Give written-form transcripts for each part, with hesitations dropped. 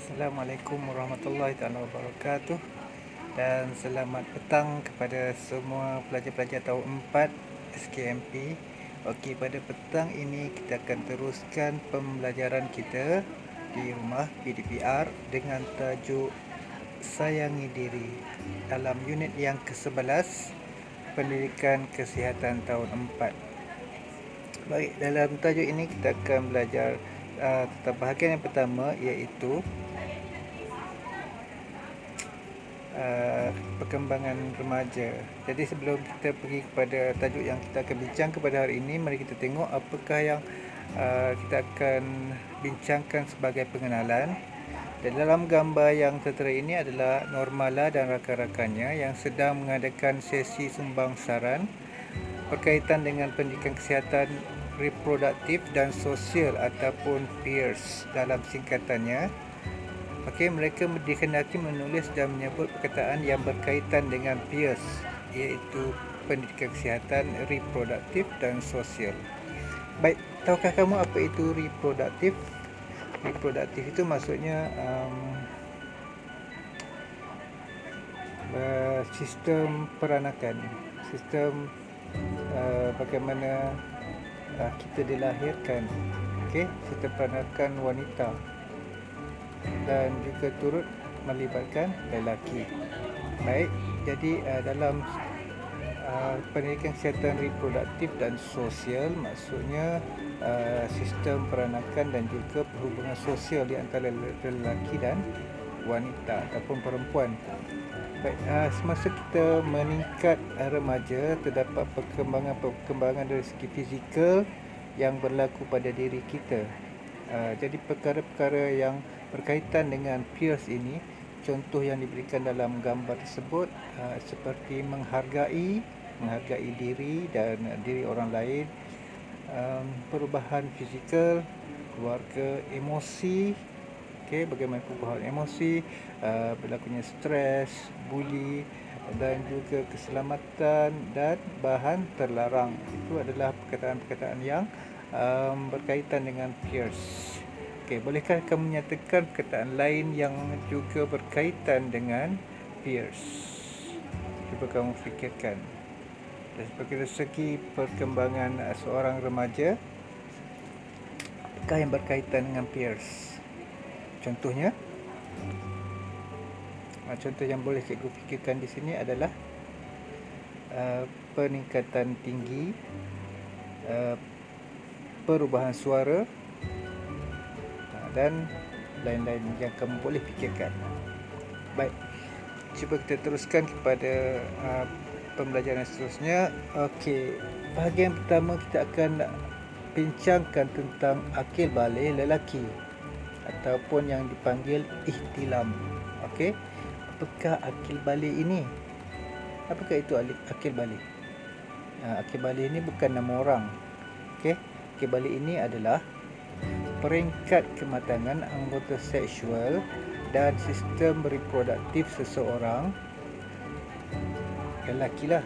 Assalamualaikum warahmatullahi taala wabarakatuh, dan selamat petang kepada semua pelajar-pelajar tahun 4 SKMP. Okey, pada petang ini kita akan teruskan pembelajaran kita di rumah PDPR dengan tajuk Sayangi Diri dalam unit yang ke-11 Pendidikan Kesihatan tahun 4. Baik, dalam tajuk ini kita akan belajar tentang bahagian yang pertama, iaitu perkembangan remaja. Jadi sebelum kita pergi kepada tajuk yang kita akan bincang kepada hari ini, mari kita tengok apakah yang kita akan bincangkan sebagai pengenalan. Dan dalam gambar yang tertera ini adalah Normala dan rakan-rakannya yang sedang mengadakan sesi sumbang saran berkaitan dengan pendidikan kesihatan reproduktif dan sosial ataupun PEERS dalam singkatannya. Okey, mereka dikendaki menulis dan menyebut perkataan yang berkaitan dengan PEERS, iaitu pendidikan kesihatan reproduktif dan sosial. Baik, tahukah kamu apa itu reproduktif? Reproduktif itu maksudnya sistem peranakan, sistem bagaimana kita dilahirkan, okey, sistem peranakan wanita, dan juga turut melibatkan lelaki. Baik, jadi dalam pendidikan kesihatan reproduktif dan sosial maksudnya sistem peranakan dan juga perhubungan sosial di antara lelaki dan wanita ataupun perempuan. Baik, semasa kita meningkat remaja, terdapat perkembangan dari segi fizikal yang berlaku pada diri kita. Jadi perkara-perkara yang berkaitan dengan PEERS ini, contoh yang diberikan dalam gambar tersebut seperti menghargai diri dan diri orang lain, perubahan fizikal, keluarga, emosi, okey, bagaimana perubahan emosi, berlakunya stres, buli, dan juga keselamatan dan bahan terlarang. Itu adalah perkataan-perkataan yang berkaitan dengan PEERS. Okey, bolehkah kamu menyatakan perkataan lain yang juga berkaitan dengan PEERS? Cuba kamu fikirkan. Dari segi perkembangan seorang remaja, apakah yang berkaitan dengan PEERS? Contohnya, contoh yang boleh cikgu fikirkan di sini adalah peningkatan tinggi, perubahan suara, dan lain-lain yang kamu boleh fikirkan. Baik, cuba kita teruskan kepada pembelajaran seterusnya. Okey, bahagian pertama kita akan bincangkan tentang akil balik lelaki ataupun yang dipanggil ihtilam. Okey, apakah akil balik ini? Apakah itu akil balik? Akil balik ini bukan nama orang. Okey, akil balik ini adalah peringkat kematangan anggota seksual dan sistem reproduktif seseorang lelaki lah.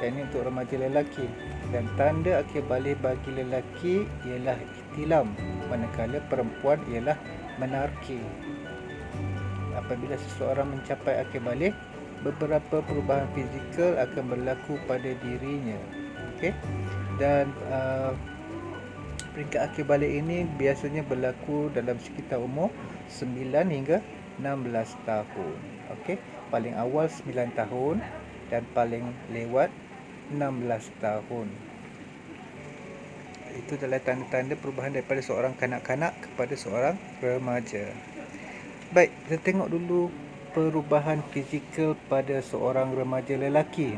Dan ini untuk remaja lelaki. Dan tanda akil balik bagi lelaki ialah ihtilam, manakala perempuan ialah menarki. Apabila seseorang mencapai akil balik, beberapa perubahan fizikal akan berlaku pada dirinya. Okey. Dan peringkat akil balik ini biasanya berlaku dalam sekitar umur 9 hingga 16 tahun. Okey, paling awal 9 tahun dan paling lewat 16 tahun. Itu adalah tanda-tanda perubahan daripada seorang kanak-kanak kepada seorang remaja. Baik, kita tengok dulu perubahan fizikal pada seorang remaja lelaki.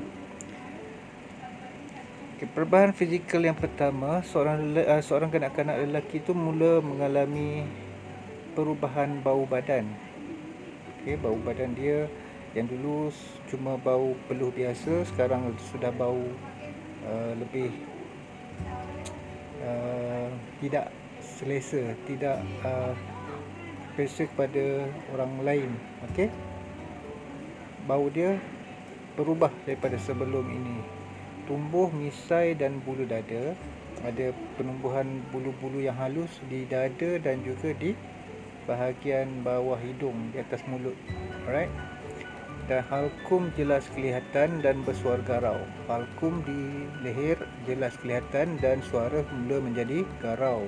Okay, perubahan fizikal yang pertama, seorang kanak-kanak lelaki itu mula mengalami perubahan bau badan. Okay, bau badan dia yang dulu cuma bau peluh biasa, sekarang sudah bau lebih tidak selesa, tidak selesa kepada orang lain. Okey, bau dia berubah daripada sebelum ini. Tumbuh misai dan bulu dada, ada penumbuhan bulu-bulu yang halus di dada dan juga di bahagian bawah hidung, di atas mulut. Alright. Dan halkum jelas kelihatan dan bersuara garau. Halkum di leher jelas kelihatan dan suara mula menjadi garau.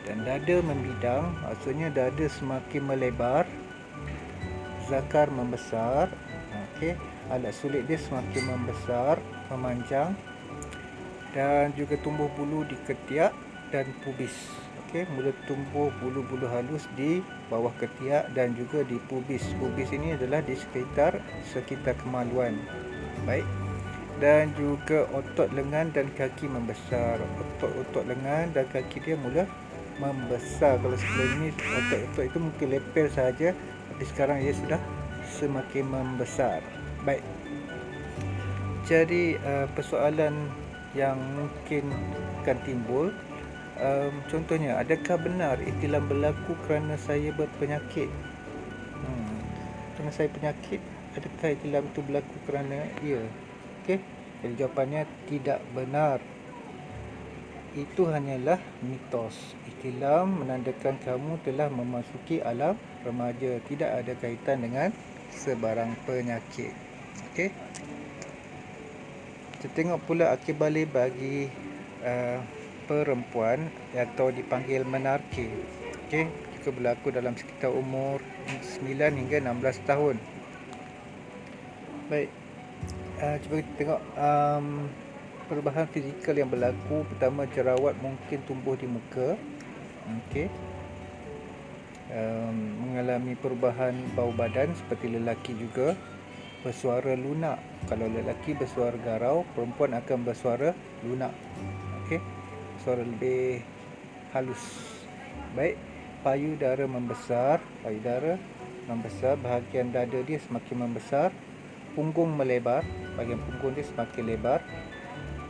Dan dada membidang, maksudnya dada semakin melebar, zakar membesar. Okey, alat sulit dia semakin membesar, memanjang, dan juga tumbuh bulu di ketiak dan pubis. Okey, mula tumbuh bulu-bulu halus di bawah ketiak dan juga di pubis. Pubis ini adalah di sekitar kemaluan. Baik. Dan juga otot lengan dan kaki membesar. Otot lengan dan kaki dia mula membesar. Kalau sebelum ini otot-otot itu mungkin lepel saja, tapi sekarang ia sudah semakin membesar. Baik. Jadi persoalan yang mungkin akan timbul, contohnya, adakah benar ihtilam berlaku kerana saya berpenyakit? Kerana saya penyakit, adakah ihtilam itu berlaku kerana ia? Okey, jadi jawapannya tidak benar. Itu hanyalah mitos. Ihtilam menandakan kamu telah memasuki alam remaja, tidak ada kaitan dengan sebarang penyakit. Okey. Kita tengok pula akil balik bagi perempuan atau dipanggil menarki. Okey, juga berlaku dalam sekitar umur 9 hingga 16 tahun. Baik. Cuba kita tengok perubahan fizikal yang berlaku. Pertama, jerawat mungkin tumbuh di muka. Okey. Mengalami perubahan bau badan seperti lelaki juga. Bersuara lunak. Kalau lelaki bersuara garau, perempuan akan bersuara lunak. Okey, suara lebih halus. Baik, payudara membesar. Bahagian dada dia semakin membesar. Punggung melebar, bahagian punggung dia semakin lebar.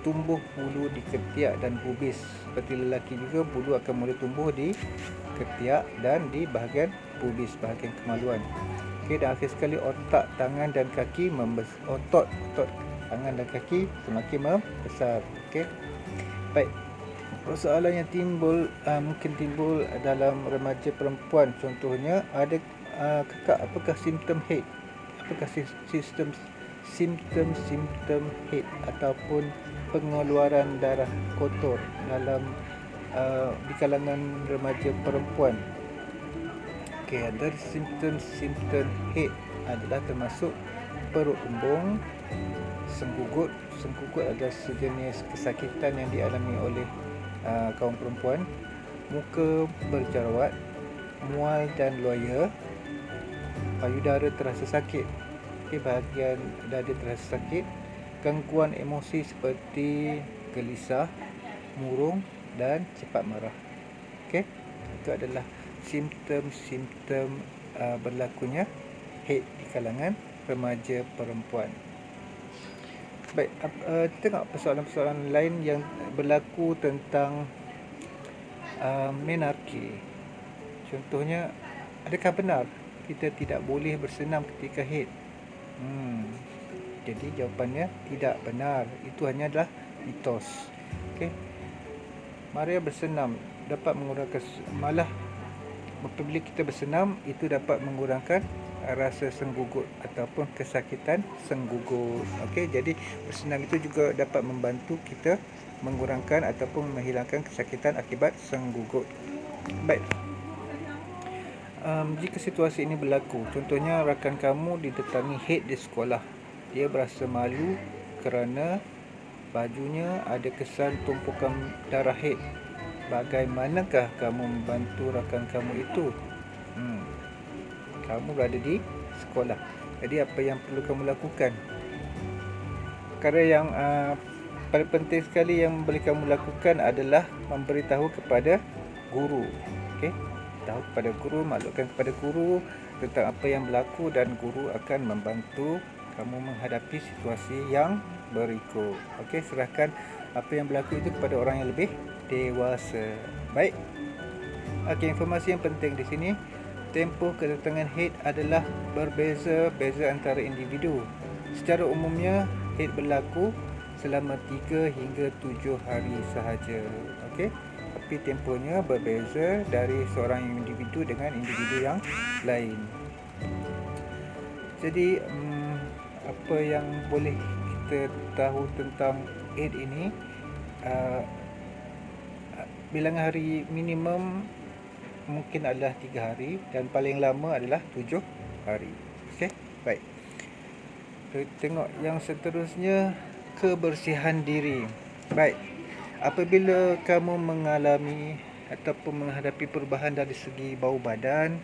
Tumbuh bulu di ketiak dan pubis. Seperti lelaki juga, bulu akan mula tumbuh di ketiak dan di bahagian pubis, bahagian kemaluan. Okey, dan akhir sekali otot tangan dan kaki otot tangan dan kaki semakin membesar. Okey. Baik. Persoalan yang mungkin timbul dalam remaja perempuan, contohnya ada apakah simptom haid? Apakah simptom haid ataupun pengeluaran darah kotor dalam di kalangan remaja perempuan? Okey, ada simptom haid adalah termasuk perut kembung, senggugut. Senggugut adalah sejenis kesakitan yang dialami oleh kaum perempuan. Muka berjerawat, mual dan loya. Payudara terasa sakit. Okey, bahagian dada terasa sakit. Gangguan emosi seperti gelisah, murung dan cepat marah. Okey, itu adalah simptom-simptom berlakunya haid di kalangan remaja perempuan. Baik, tengok persoalan-persoalan lain yang berlaku tentang menarki. Contohnya, adakah benar kita tidak boleh bersenam ketika haid? Jadi jawapannya tidak benar. Itu hanya adalah mitos. Okey. Mari bersenam dapat mengurangkan, malah apabila kita bersenam itu dapat mengurangkan rasa senggugut ataupun kesakitan senggugut. Okey, jadi bersenam itu juga dapat membantu kita mengurangkan ataupun menghilangkan kesakitan akibat senggugut. Baik. Jika situasi ini berlaku, contohnya rakan kamu didatangi haid di sekolah. Dia berasa malu kerana bajunya ada kesan tumpukan darah haid. Bagaimanakah kamu membantu rakan kamu itu? Kamu berada di sekolah. Jadi apa yang perlu kamu lakukan? Perkara yang paling penting sekali yang boleh kamu lakukan adalah memberitahu kepada guru. Okey, tahu kepada guru, maklumkan kepada guru tentang apa yang berlaku dan guru akan membantu kamu menghadapi situasi yang berikut. Okey, serahkan apa yang berlaku itu kepada orang yang lebih dewasa. Baik. Okey, informasi yang penting di sini, tempoh kedatangan haid adalah berbeza-beza antara individu. Secara umumnya, haid berlaku selama 3 hingga 7 hari sahaja. Okey. tapi tempohnya berbeza dari seorang individu dengan individu yang lain. Jadi apa yang boleh kita tahu tentang Eid ini, bilangan hari minimum mungkin adalah 3 hari dan paling lama adalah 7 hari. Okey, baik. Kita tengok yang seterusnya, kebersihan diri. Baik, apabila kamu mengalami ataupun menghadapi perubahan dari segi bau badan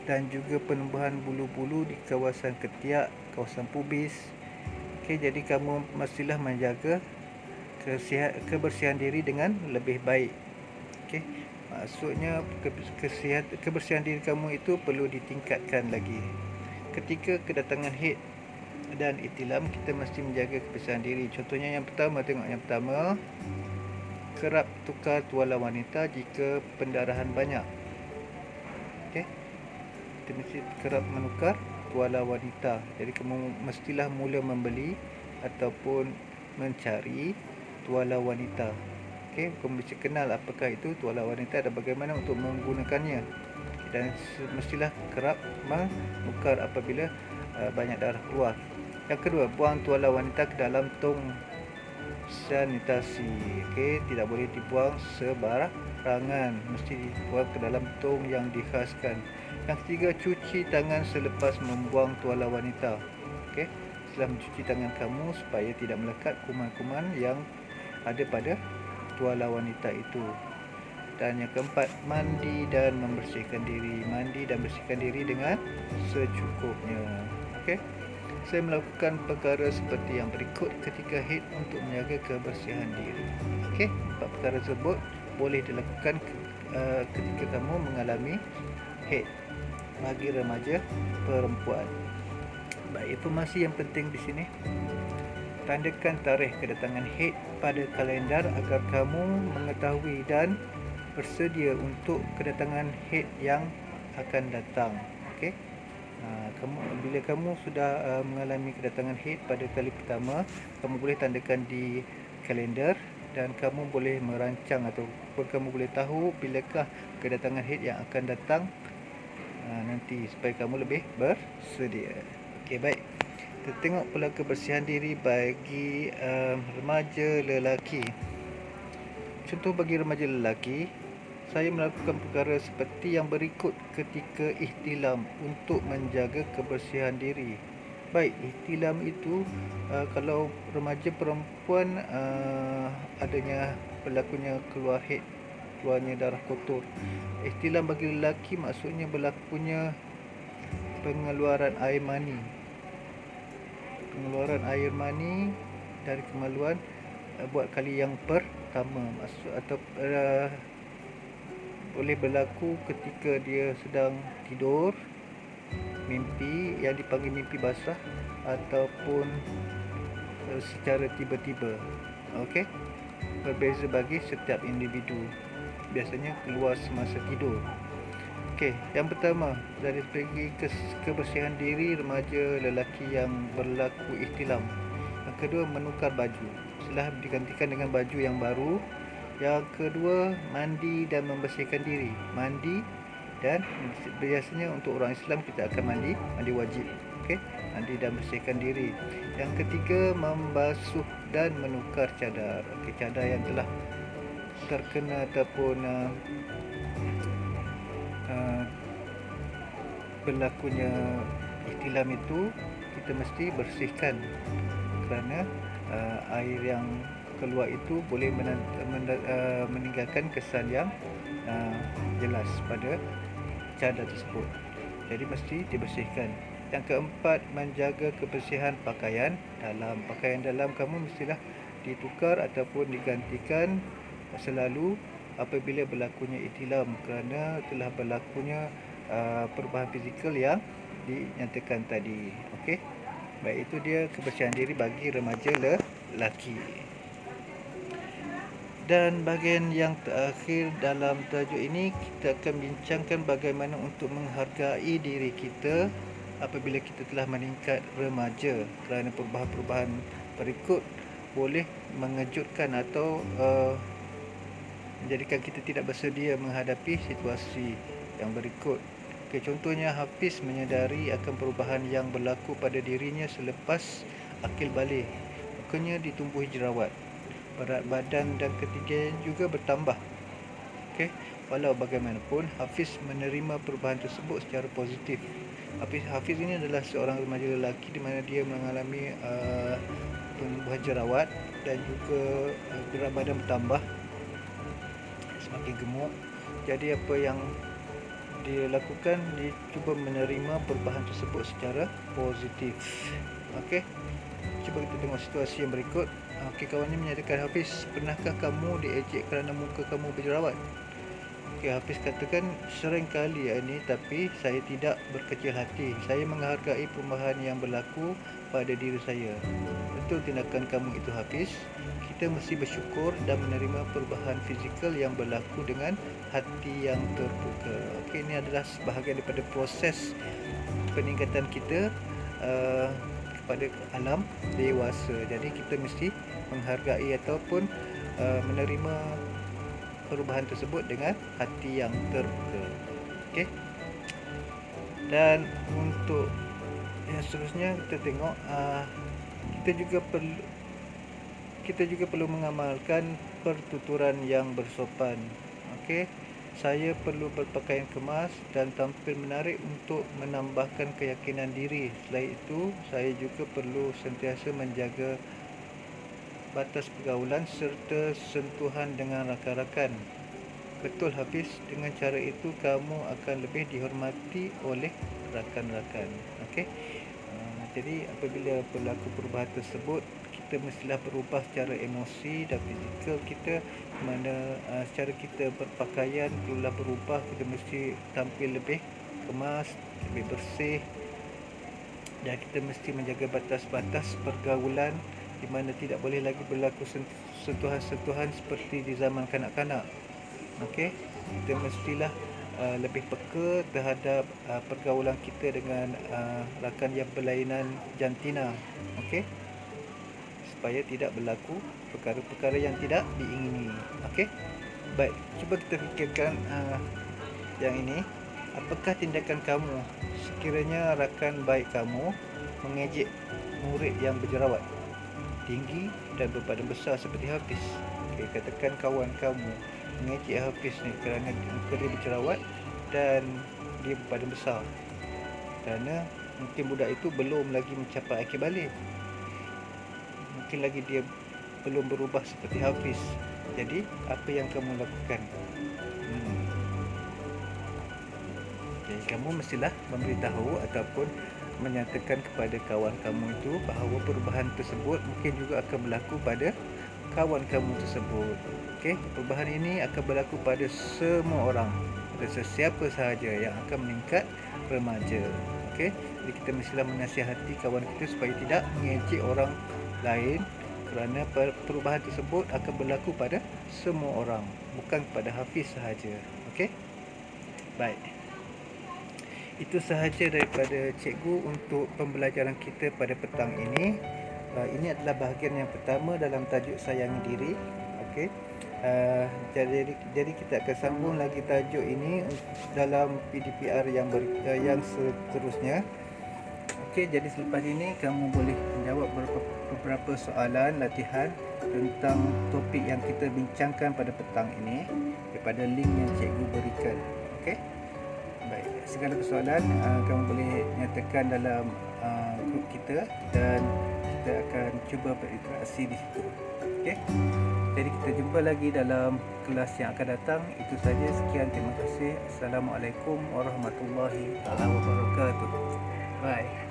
dan juga penumbuhan bulu-bulu di kawasan ketiak, kawasan pubis, okey, jadi kamu mestilah menjaga kebersihan diri dengan lebih baik. Okey, maksudnya kebersihan diri kamu itu perlu ditingkatkan lagi. Ketika kedatangan haid dan ihtilam, kita mesti menjaga kebersihan diri. Contohnya yang pertama, kerap tukar tuala wanita jika pendarahan banyak. Okey, kita mesti kerap menukar tuala wanita. Jadi kamu mestilah mula membeli ataupun mencari tuala wanita. Okey, kamu mesti kenal apakah itu tuala wanita dan bagaimana untuk menggunakannya. Dan mestilah kerap menukar apabila banyak darah keluar. Yang kedua, buang tuala wanita ke dalam tong sanitasi. Okey, tidak boleh dibuang sembarangan, mesti dibuang ke dalam tong yang dikhaskan. Yang ketiga, cuci tangan selepas membuang tuala wanita. Okey, setelah mencuci tangan kamu supaya tidak melekat kuman-kuman yang ada pada tuala wanita itu. Dan yang keempat, mandi dan membersihkan diri. Mandi dan bersihkan diri dengan secukupnya. Okey, saya melakukan perkara seperti yang berikut ketika haid untuk menjaga kebersihan diri. Okey, 4 perkara tersebut boleh dilakukan ketika kamu mengalami haid bagi remaja perempuan. Baik, informasi yang penting di sini. Tandakan tarikh kedatangan haid pada kalendar agar kamu mengetahui dan bersedia untuk kedatangan haid yang akan datang. Okey, bila kamu sudah mengalami kedatangan haid pada kali pertama, kamu boleh tandakan di kalender dan kamu boleh merancang ataupun kamu boleh tahu bilakah kedatangan haid yang akan datang nanti supaya kamu lebih bersedia. Okey, baik. Kita tengok pula kebersihan diri bagi remaja lelaki. Contoh bagi remaja lelaki, saya melakukan perkara seperti yang berikut ketika ihtilam untuk menjaga kebersihan diri. Baik, ihtilam itu kalau remaja perempuan adanya berlakunya keluar haid, keluarnya darah kotor. Ihtilam bagi lelaki maksudnya berlakunya pengeluaran air mani. Pengeluaran air mani dari kemaluan buat kali yang pertama, maksud atau boleh berlaku ketika dia sedang tidur, mimpi yang dipanggil mimpi basah, ataupun secara tiba-tiba. Okey, berbeza bagi setiap individu, biasanya keluar semasa tidur. Okey, yang pertama dari segi kebersihan diri remaja lelaki yang berlaku ihtilam. Yang kedua, menukar baju setelah digantikan dengan baju yang baru. Yang kedua, mandi dan membersihkan diri. Mandi, dan biasanya untuk orang Islam kita akan mandi wajib. Okey, mandi dan bersihkan diri. Yang ketiga, membasuh dan menukar cadar. Okey, cadar yang telah terkena ataupun berlakunya ihtilam itu kita mesti bersihkan kerana air yang keluar itu boleh meninggalkan kesan yang jelas pada cadar tersebut. Jadi mesti dibersihkan. Yang keempat, menjaga kebersihan pakaian dalam. Pakaian dalam kamu mestilah ditukar ataupun digantikan selalu apabila berlakunya ihtilam kerana telah berlakunya perubahan fizikal yang dinyatakan tadi. Okey, baik, itu dia kebersihan diri bagi remaja lelaki. Dan bahagian yang terakhir dalam tajuk ini, kita akan bincangkan bagaimana untuk menghargai diri kita apabila kita telah meningkat remaja, kerana perubahan-perubahan berikut boleh mengejutkan atau menjadikan kita tidak bersedia menghadapi situasi yang berikut. Okay, contohnya Hafiz menyedari akan perubahan yang berlaku pada dirinya selepas akil balik. Mukanya ditumbuhi jerawat. Berat badan dan ketinggian juga bertambah. Okay. Walau bagaimanapun, Hafiz menerima perubahan tersebut secara positif. Hafiz ini adalah seorang remaja lelaki di mana dia mengalami penumbuhan jerawat dan juga berat badan bertambah, semakin gemuk. Jadi apa yang dia lakukan, dia cuba menerima perubahan tersebut secara positif. Okey, cuba kita tengok situasi yang berikut. Okey, kawan ni menyatakan, Hafiz, pernahkah kamu diejek kerana muka kamu berjerawat? Okey, Hafiz katakan, sering kali ini, tapi saya tidak berkecil hati. Saya menghargai perubahan yang berlaku pada diri saya. Betul tindakan kamu itu, Hafiz. Kita mesti bersyukur dan menerima perubahan fizikal yang berlaku dengan hati yang terbuka. Okey, ini adalah sebahagian daripada proses peningkatan kita kepada alam dewasa. Jadi kita mesti menghargai ataupun menerima perubahan tersebut dengan hati yang terbuka. Okey. Dan untuk yang seterusnya kita tengok kita juga perlu mengamalkan pertuturan yang bersopan. Okey. Saya perlu berpakaian kemas dan tampil menarik untuk menambahkan keyakinan diri. Selain itu, saya juga perlu sentiasa menjaga batas pergaulan serta sentuhan dengan rakan-rakan. Betul, Hafiz, dengan cara itu kamu akan lebih dihormati oleh rakan-rakan. Okey. Jadi apabila berlaku perubahan tersebut, kita mestilah berubah secara emosi dan fizikal kita, mana secara kita berpakaian perlulah berubah. Kita mesti tampil lebih kemas, lebih bersih, dan kita mesti menjaga batas-batas pergaulan di mana tidak boleh lagi berlaku sentuhan-sentuhan seperti di zaman kanak-kanak. Okey, kita mestilah lebih peka terhadap pergaulan kita dengan rakan yang berlainan jantina. Okey, supaya tidak berlaku perkara-perkara yang tidak diingini. Okey, baik, cuba kita fikirkan yang ini. Apakah tindakan kamu sekiranya rakan baik kamu mengejek murid yang berjerawat tinggi dan berbadan besar seperti Hafiz? Okay, katakan kawan kamu mengejek Hafiz ni kerana muka dia berjerawat dan dia berbadan besar, kerana mungkin budak itu belum lagi mencapai akil balik, mungkin lagi dia belum berubah seperti Hafiz. Jadi apa yang kamu lakukan? Jadi kamu mestilah memberitahu ataupun menyatakan kepada kawan kamu itu bahawa perubahan tersebut mungkin juga akan berlaku pada kawan kamu tersebut. Okey, perubahan ini akan berlaku pada semua orang, pada sesiapa sahaja yang akan meningkat remaja. Okey, jadi kita mestilah menasihati kawan kita supaya tidak mengejek orang lain, kerana perubahan tersebut akan berlaku pada semua orang, bukan pada Hafiz sahaja. Okey, baik. Itu sahaja daripada cikgu untuk pembelajaran kita pada petang ini. Ini adalah bahagian yang pertama dalam tajuk sayangi diri. Okey. Jadi kita akan sambung lagi tajuk ini dalam PDPR yang seterusnya. Okey, jadi selepas ini kamu boleh menjawab beberapa soalan latihan tentang topik yang kita bincangkan pada petang ini daripada link yang cikgu berikan. Okey. Baik, segala persoalan kamu boleh nyatakan dalam grup kita dan kita akan cuba berinteraksi di situ. Okey. Jadi kita jumpa lagi dalam kelas yang akan datang. Itu saja, sekian, terima kasih. Assalamualaikum warahmatullahi wabarakatuh. Bye.